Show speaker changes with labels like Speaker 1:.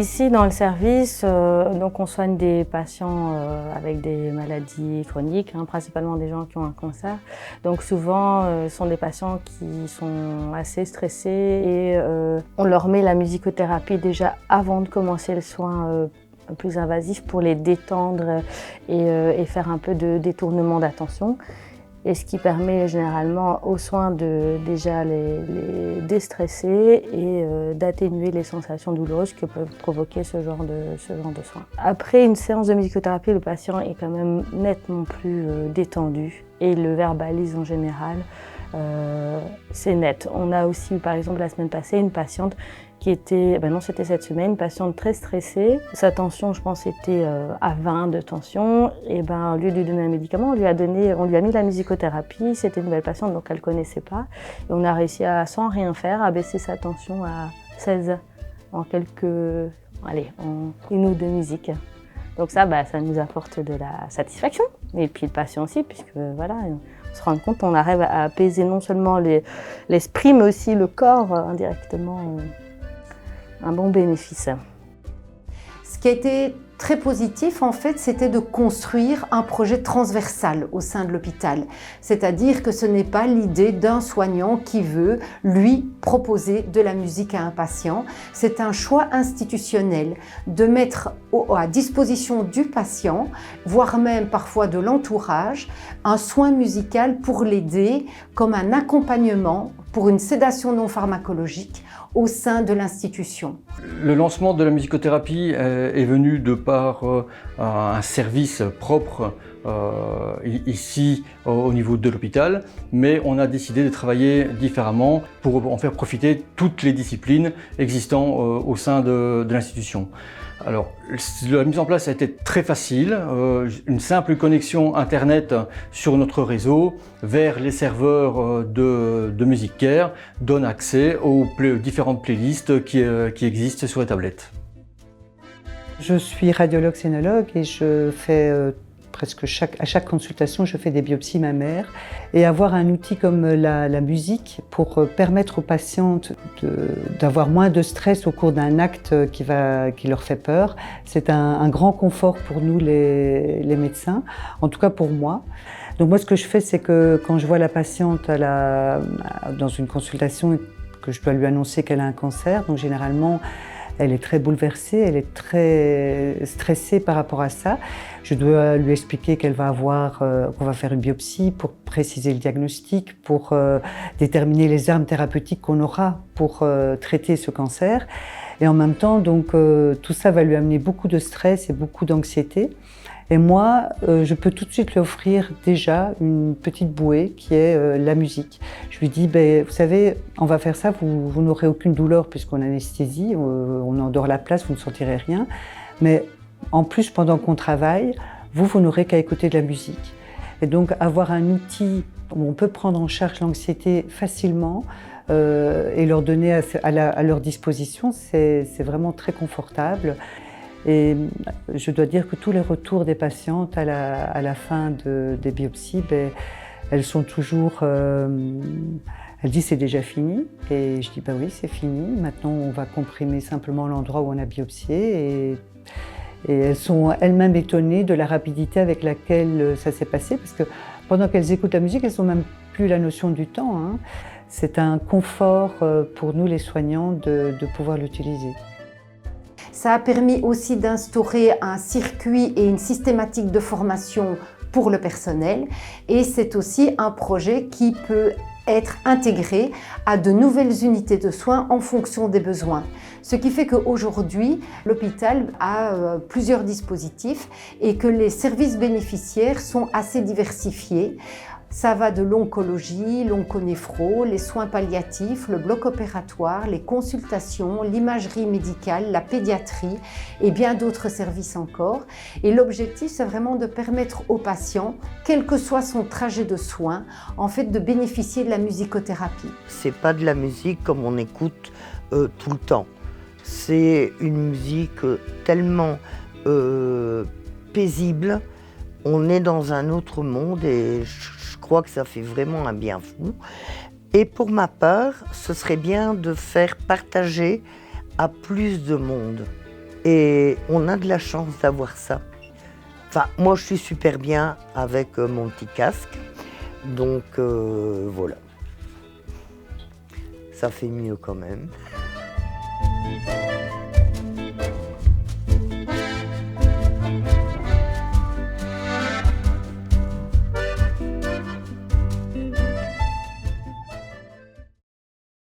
Speaker 1: Ici, dans le service, donc on soigne des patients avec des maladies chroniques, principalement des gens qui ont un cancer. Donc souvent, ce sont des patients qui sont assez stressés et on leur met la musicothérapie déjà avant de commencer le soin plus invasif pour les détendre et faire un peu de détournement d'attention. Et ce qui permet généralement aux soins de déjà les déstresser et d'atténuer les sensations douloureuses que peuvent provoquer ce genre de soins. Après une séance de musicothérapie, le patient est quand même nettement plus détendu et le verbalise en général. C'est net. On a aussi, par exemple, la semaine passée, une patiente qui était, c'était cette semaine, une patiente très stressée. Sa tension, je pense, était à 20 de tension. Et au lieu de lui donner un médicament, on lui a mis la musicothérapie. C'était une nouvelle patiente, donc elle ne connaissait pas. Et on a réussi sans rien faire, à baisser sa tension à 16 en une ou deux musiques. Donc ça nous apporte de la satisfaction. Et puis le patient aussi, puisque voilà, on se rend compte qu'on arrive à apaiser non seulement l'esprit, mais aussi le corps indirectement. Un bon bénéfice.
Speaker 2: Ce qui a été très positif, en fait, c'était de construire un projet transversal au sein de l'hôpital. C'est-à-dire que ce n'est pas l'idée d'un soignant qui veut, lui, proposer de la musique à un patient. C'est un choix institutionnel de mettre à disposition du patient, voire même parfois de l'entourage, un soin musical pour l'aider comme un accompagnement pour une sédation non pharmacologique au sein de l'institution.
Speaker 3: Le lancement de la musicothérapie est venu de par un service propre ici au niveau de l'hôpital, mais on a décidé de travailler différemment pour en faire profiter toutes les disciplines existant au sein de l'institution. Alors, la mise en place a été très facile, une simple connexion internet sur notre réseau vers les serveurs de MusiCare donne accès aux différentes playlists qui existent sur les tablettes.
Speaker 4: Je suis radiologue scénologue et je fais à chaque consultation, je fais des biopsies mammaires. Et avoir un outil comme la musique pour permettre aux patientes d'avoir moins de stress au cours d'un acte qui leur fait peur, c'est un grand confort pour nous les médecins, en tout cas pour moi. Donc moi, ce que je fais, c'est que quand je vois la patiente dans une consultation, que je dois lui annoncer qu'elle a un cancer, donc généralement, elle est très bouleversée, elle est très stressée par rapport à ça. Je dois lui expliquer qu'on va faire une biopsie pour préciser le diagnostic, pour déterminer les armes thérapeutiques qu'on aura pour traiter ce cancer. Et en même temps, donc, tout ça va lui amener beaucoup de stress et beaucoup d'anxiété. Et moi, je peux tout de suite lui offrir déjà une petite bouée qui est la musique. Je lui dis, vous savez, on va faire ça, vous n'aurez aucune douleur puisqu'on anesthésie, on endort la place, vous ne sentirez rien. Mais en plus, pendant qu'on travaille, vous n'aurez qu'à écouter de la musique. Et donc, avoir un outil où on peut prendre en charge l'anxiété facilement et leur donner à leur disposition, c'est vraiment très confortable. Et je dois dire que tous les retours des patientes à la fin des biopsies, elles sont toujours... elles disent c'est déjà fini. Et je dis oui, c'est fini. Maintenant, on va comprimer simplement l'endroit où on a biopsié. Et elles sont elles-mêmes étonnées de la rapidité avec laquelle ça s'est passé. Parce que pendant qu'elles écoutent la musique, elles n'ont même plus la notion du temps. C'est un confort pour nous les soignants de pouvoir l'utiliser.
Speaker 2: Ça a permis aussi d'instaurer un circuit et une systématique de formation pour le personnel. Et c'est aussi un projet qui peut être intégré à de nouvelles unités de soins en fonction des besoins. Ce qui fait qu'aujourd'hui, l'hôpital a plusieurs dispositifs et que les services bénéficiaires sont assez diversifiés. Ça va de l'oncologie, l'onconéphro, les soins palliatifs, le bloc opératoire, les consultations, l'imagerie médicale, la pédiatrie et bien d'autres services encore. Et l'objectif, c'est vraiment de permettre aux patients, quel que soit son trajet de soins, en fait, de bénéficier de la musicothérapie.
Speaker 5: C'est pas de la musique comme on écoute tout le temps. C'est une musique tellement paisible. On est dans un autre monde et je crois que ça fait vraiment un bien fou. Et pour ma part, ce serait bien de faire partager à plus de monde Et on a de la chance d'avoir ça. Enfin, moi je suis super bien avec mon petit casque, donc voilà. Ça fait mieux quand même.